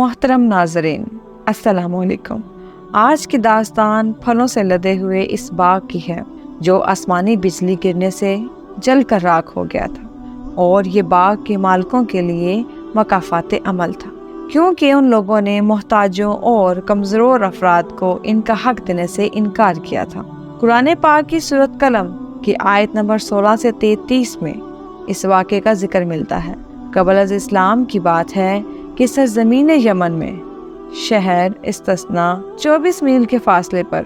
محترم ناظرین، السلام علیکم۔ آج کی داستان پھلوں سے لدے ہوئے اس باغ کی ہے جو آسمانی بجلی گرنے سے جل کر راکھ ہو گیا تھا، اور یہ باغ کے مالکوں کے لیے مکافات عمل تھا، کیونکہ ان لوگوں نے محتاجوں اور کمزور افراد کو ان کا حق دینے سے انکار کیا تھا۔ قرآن پاک کی سورۃ قلم کی آیت نمبر 16 سے 33 میں اس واقعے کا ذکر ملتا ہے۔ قبل از اسلام کی بات ہے کہ سرزمین یمن میں شہر استثنا 24 میل کے فاصلے پر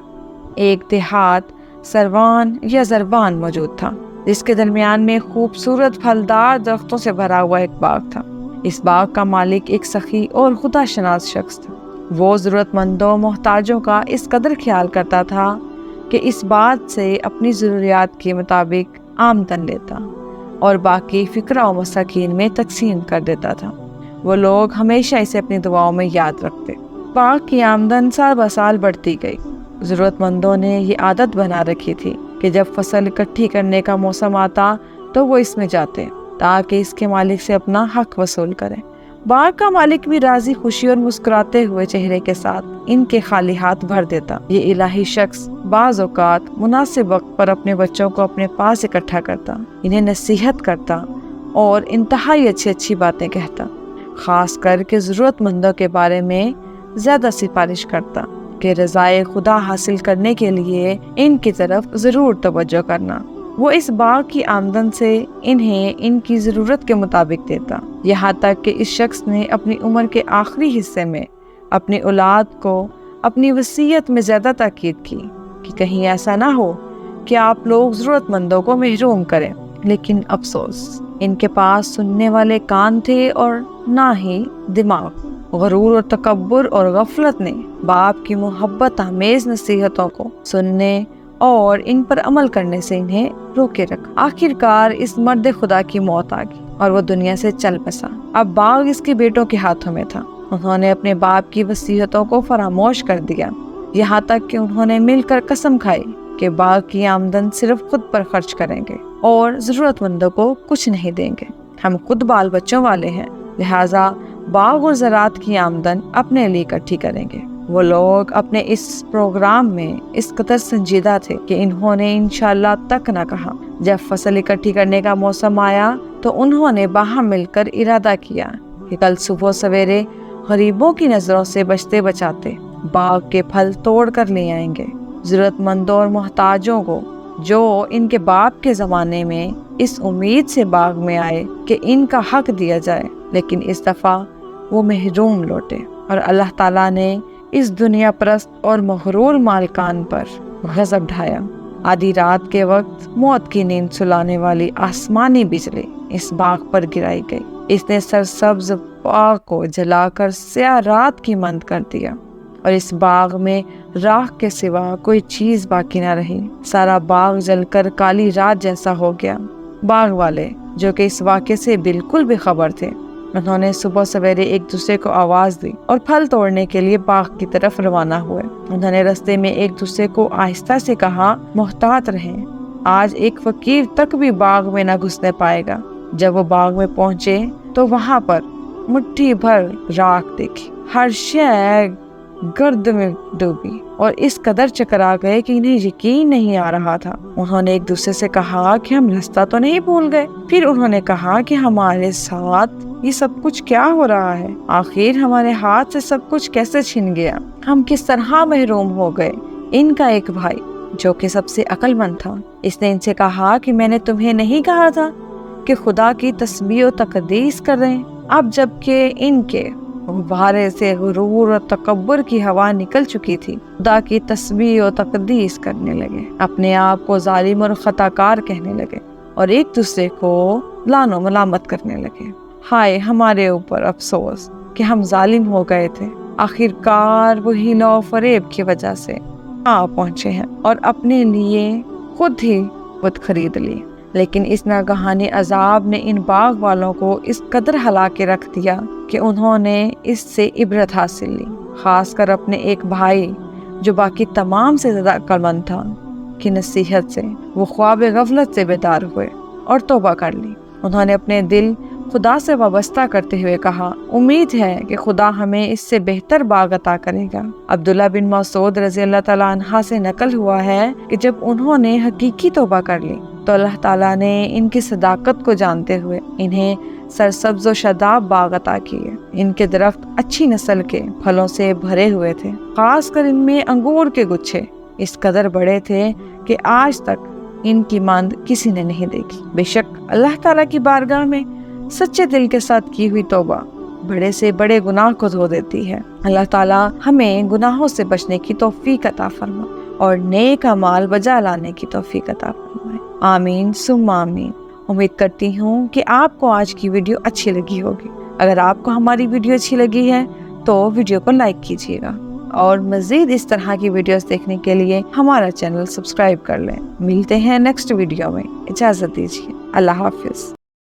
ایک دیہات سروان یا زربان موجود تھا، جس کے درمیان میں خوبصورت پھلدار درختوں سے بھرا ہوا ایک باغ تھا۔ اس باغ کا مالک ایک سخی اور خدا شناس شخص تھا۔ وہ ضرورت مندوں محتاجوں کا اس قدر خیال کرتا تھا کہ اس بات سے اپنی ضروریات کے مطابق آمدن لیتا اور باقی فقراء و مساکین میں تقسیم کر دیتا تھا۔ وہ لوگ ہمیشہ اسے اپنی دعاؤں میں یاد رکھتے۔ باغ کی آمدن سال بہ سال بڑھتی گئی۔ ضرورت مندوں نے یہ عادت بنا رکھی تھی کہ جب فصل اکٹھی کرنے کا موسم آتا تو وہ اس میں جاتے تاکہ اس کے مالک سے اپنا حق وصول کریں۔ باغ کا مالک بھی راضی خوشی اور مسکراتے ہوئے چہرے کے ساتھ ان کے خالی ہاتھ بھر دیتا۔ یہ الہی شخص بعض اوقات مناسب وقت پر اپنے بچوں کو اپنے پاس اکٹھا کرتا، انہیں نصیحت کرتا اور انتہائی اچھی باتیں کہتا، خاص کر کے ضرورت مندوں کے بارے میں زیادہ سفارش کرتا کہ رضائے خدا حاصل کرنے کے لیے ان کی طرف ضرور توجہ کرنا۔ وہ اس باغ کی آمدن سے انہیں ان کی ضرورت کے مطابق دیتا، یہاں تک کہ اس شخص نے اپنی عمر کے آخری حصے میں اپنی اولاد کو اپنی وصیت میں زیادہ تاکید کی کہ کہیں ایسا نہ ہو کہ آپ لوگ ضرورت مندوں کو محروم کریں۔ لیکن افسوس، ان کے پاس سننے والے کان تھے اور نہ ہی دماغ۔ غرور اور تکبر اور غفلت نے باپ کی محبت آمیز نصیحتوں کو سننے اور ان پر عمل کرنے سے انہیں روکے رکھا۔ آخرکار اس مرد خدا کی موت آ گئی اور وہ دنیا سے چل بسا۔ اب باغ اس کے بیٹوں کے ہاتھوں میں تھا۔ انہوں نے اپنے باپ کی وصیتوں کو فراموش کر دیا، یہاں تک کہ انہوں نے مل کر قسم کھائی کہ باغ کی آمدن صرف خود پر خرچ کریں گے اور ضرورت مندوں کو کچھ نہیں دیں گے۔ ہم خود بال بچوں والے ہیں، لہٰذا باغ اور زراعت کی آمدن اپنے لیے اکٹھی کریں گے۔ وہ لوگ اپنے اس پروگرام میں اس قدر سنجیدہ تھے کہ انہوں نے انشاءاللہ تک نہ کہا۔ جب فصل اکٹھی کرنے کا موسم آیا تو انہوں نے باہم مل کر ارادہ کیا کہ کل صبح سویرے غریبوں کی نظروں سے بچتے بچاتے باغ کے پھل توڑ کر لے آئیں گے۔ ضرورت مندوں اور محتاجوں کو جو ان کے باپ کے زمانے میں اس امید سے باغ میں آئے کہ ان کا حق دیا جائے، لیکن اس دفعہ وہ محروم لوٹے، اور اللہ تعالیٰ نے اس دنیا پرست اور مغرور مالکان پر غضب ڈھایا۔ آدھی رات کے وقت موت کی نیند سلانے والی آسمانی بجلی اس باغ پر گرائی گئی۔ اس نے سرسبز باغ کو جلا کر سیاہ رات کی مانند کر دیا، اور اس باغ میں راکھ کے سوا کوئی چیز باقی نہ رہی۔ سارا باغ جل کر کالی رات جیسا ہو گیا۔ باغ والے جو کہ اس واقعے سے بالکل بے خبر تھے، انہوں نے صبح سویرے ایک دوسرے کو آواز دی اور پھل توڑنے کے لیے باغ کی طرف روانہ ہوئے۔ انہوں نے رستے میں ایک دوسرے کو آہستہ سے کہا، محتاط رہیں، آج ایک فقیر تک بھی باغ میں نہ گھسنے پائے گا۔ جب وہ باغ میں پہنچے تو وہاں پر مٹھی بھر راکھ دیکھی، ہر شے گرد میں ڈوبی، اور اس قدر چکرا گئے کہ انہیں یقین نہیں آ رہا تھا۔ انہوں نے ایک دوسرے سے کہا کہ ہم راستہ تو نہیں بھول گئے۔ پھر انہوں نے کہا کہ ہمارے ساتھ یہ سب کچھ کیا ہو رہا ہے؟ آخر ہمارے ہاتھ سے سب کچھ کیسے چھن گیا؟ ہم کس طرح محروم ہو گئے؟ ان کا ایک بھائی جو کہ سب سے عقل مند تھا، اس نے ان سے کہا کہ میں نے تمہیں نہیں کہا تھا کہ خدا کی تسبیح و تقدیس کر رہے ہیں؟ اب جب کہ ان کے غبارے سے غرور اور تکبر کی ہوا نکل چکی تھی، خدا کی تسبیح و تقدیس کرنے لگے، اپنے آپ کو ظالم اور خطا کار کہنے لگے، اور ایک دوسرے کو لعن و ملامت کرنے لگے۔ ہائے ہمارے اوپر افسوس کہ ہم ظالم ہو گئے تھے، آخرکار وہ ہیلا و فریب کی وجہ سے آ پہنچے ہیں اور اپنے لیے خود ہی بت خرید لی۔ لیکن اس ناگہانی عذاب نے ان باغ والوں کو اس قدر ہلا کے رکھ دیا کہ انہوں نے اس سے عبرت حاصل لی، خاص کر اپنے ایک بھائی جو باقی تمام سے زیادہ عقلمند تھا کی نصیحت سے وہ خواب غفلت سے بیدار ہوئے اور توبہ کر لی۔ انہوں نے اپنے دل خدا سے وابستہ کرتے ہوئے کہا، امید ہے کہ خدا ہمیں اس سے بہتر باغ عطا کرے گا۔ عبداللہ بن مسعود رضی اللہ تعالیٰ عنہ سے نقل ہوا ہے کہ جب انہوں نے حقیقی توبہ کر لی تو اللہ تعالیٰ نے ان کی صداقت کو جانتے ہوئے انہیں سرسبز و شاداب باغ عطا کیے۔ ان کے درخت اچھی نسل کے پھلوں سے بھرے ہوئے تھے، خاص کر ان میں انگور کے گچھے اس قدر بڑے تھے کہ آج تک ان کی ماند کسی نے نہیں دیکھی۔ بے شک اللہ تعالیٰ کی بارگاہ میں سچے دل کے ساتھ کی ہوئی توبہ بڑے سے بڑے گناہ کو دھو دیتی ہے۔ اللہ تعالیٰ ہمیں گناہوں سے بچنے کی توفیق عطا فرمائے اور نیک اعمال بجا لانے کی توفیق عطا فرمائے۔ آمین ثم آمین۔ امید کرتی ہوں کہ آپ کو آج کی ویڈیو اچھی لگی ہوگی۔ اگر آپ کو ہماری ویڈیو اچھی لگی ہے تو ویڈیو کو لائک کیجیے گا اور مزید اس طرح کی ویڈیوز دیکھنے کے لیے ہمارا چینل سبسکرائب کر لیں۔ ملتے ہیں نیکسٹ ویڈیو میں، اجازت دیجیے، اللہ حافظ۔